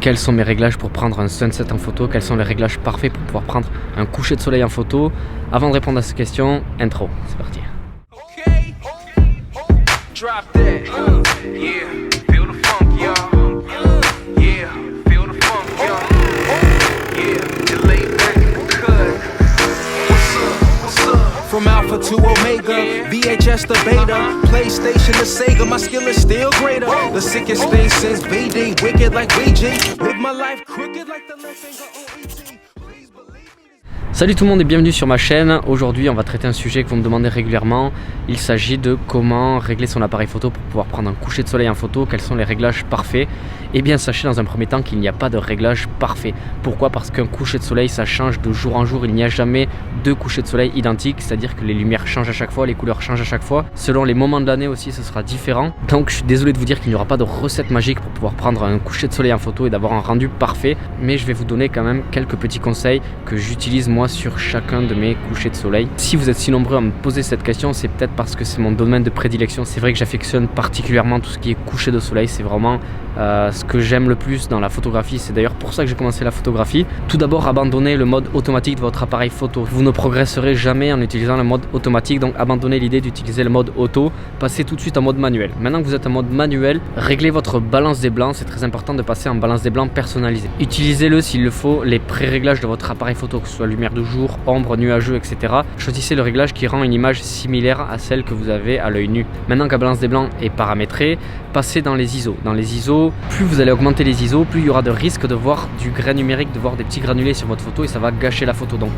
quels sont mes réglages pour prendre un sunset en photo, quels sont les réglages parfaits pour pouvoir prendre un coucher de soleil en photo. Avant de répondre à ces questions, intro, c'est parti. From Alpha to Omega, VHS to Beta, PlayStation to Sega, my skill is still greater. The sickest thing since BD, wicked like VG. Live my life crooked like the left finger on ET. Please believe me. Salut tout le monde et bienvenue sur ma chaîne. Aujourd'hui on va traiter un sujet que vous me demandez régulièrement. Il s'agit de comment régler son appareil photo pour pouvoir prendre un coucher de soleil en photo. Quels sont les réglages parfaits? Eh bien sachez dans un premier temps qu'il n'y a pas de réglage parfait. Pourquoi? Parce qu'un coucher de soleil ça change de jour en jour. Il n'y a jamais deux couchers de soleil identiques. C'est-à-dire que les lumières changent à chaque fois, les couleurs changent à chaque fois. Selon les moments de l'année aussi ce sera différent. Donc je suis désolé de vous dire qu'il n'y aura pas de recette magique pour pouvoir prendre un coucher de soleil en photo et d'avoir un rendu parfait. Mais je vais vous donner quand même quelques petits conseils que j'utilise moi sur chacun de mes couchers de soleil. Si vous êtes si nombreux à me poser cette question, c'est peut-être parce que c'est mon domaine de prédilection. C'est vrai que j'affectionne particulièrement tout ce qui est coucher de soleil. C'est vraiment ce que j'aime le plus dans la photographie. C'est d'ailleurs pour ça que j'ai commencé la photographie. Tout d'abord, abandonnez le mode automatique de votre appareil photo. Vous ne progresserez jamais en utilisant le mode automatique. Donc abandonnez l'idée d'utiliser le mode auto. Passez tout de suite en mode manuel. Maintenant que vous êtes en mode manuel, réglez votre balance des blancs. C'est très important de passer en balance des blancs personnalisée. Utilisez-le s'il le faut, les pré-réglages de votre appareil photo, que ce soit lumière de jour, ombre, nuageux, etc. Choisissez le réglage qui rend une image similaire à celle que vous avez à l'œil nu. Maintenant que la balance des blancs est paramétrée, passez dans les ISO. Dans les ISO, plus vous allez augmenter les ISO, plus il y aura de risques de voir du grain numérique, de voir des petits granulés sur votre photo et ça va gâcher la photo. Donc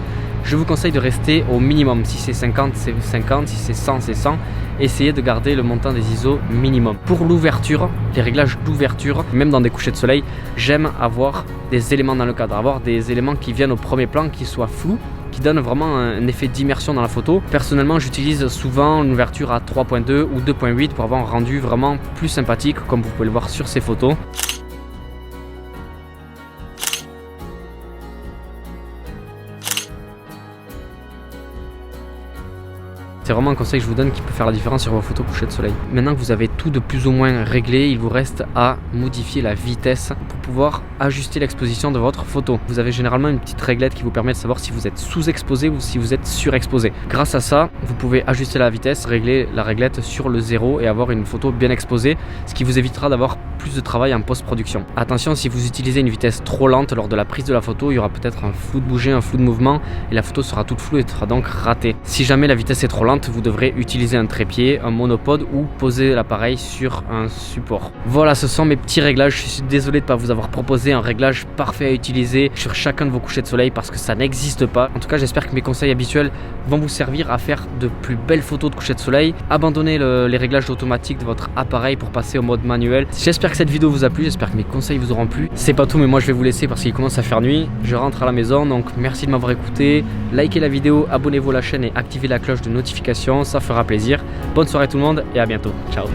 je vous conseille de rester au minimum. Si c'est 50, c'est 50. Si c'est 100, c'est 100. Essayez de garder le montant des ISO minimum. Pour l'ouverture, les réglages d'ouverture, même dans des couchers de soleil, j'aime avoir des éléments dans le cadre, avoir des éléments qui viennent au premier plan, qui soient flous, qui donne vraiment un effet d'immersion dans la photo. Personnellement, j'utilise souvent une ouverture à 3.2 ou 2.8 pour avoir un rendu vraiment plus sympathique, comme vous pouvez le voir sur ces photos. C'est vraiment un conseil que je vous donne qui peut faire la différence sur vos photos couchées de soleil. Maintenant que vous avez tout de plus ou moins réglé, il vous reste à modifier la vitesse pour pouvoir ajuster l'exposition de votre photo. Vous avez généralement une petite réglette qui vous permet de savoir si vous êtes sous-exposé ou si vous êtes surexposé. Grâce à ça, vous pouvez ajuster la vitesse, régler la réglette sur le 0 et avoir une photo bien exposée, ce qui vous évitera d'avoir plus de travail en post-production. Attention, si vous utilisez une vitesse trop lente lors de la prise de la photo, il y aura peut-être un flou de bouger, un flou de mouvement et la photo sera toute floue et sera donc ratée. Si jamais la vitesse est trop lente, vous devrez utiliser un trépied, un monopode ou poser l'appareil sur un support. Voilà, ce sont mes petits réglages. Je suis désolé de ne pas vous avoir proposé un réglage parfait à utiliser sur chacun de vos couchers de soleil parce que ça n'existe pas. En tout cas, j'espère que mes conseils habituels vont vous servir à faire de plus belles photos de couchers de soleil. Abandonnez les réglages automatiques de votre appareil pour passer au mode manuel. J'espère que cette vidéo vous a plu, j'espère que mes conseils vous auront plu. C'est pas tout, mais moi je vais vous laisser parce qu'il commence à faire nuit. Je rentre à la maison, donc merci de m'avoir écouté. Likez la vidéo, abonnez-vous à la chaîne et activez la cloche de notification. Ça fera plaisir. Bonne soirée tout le monde et à bientôt. Ciao.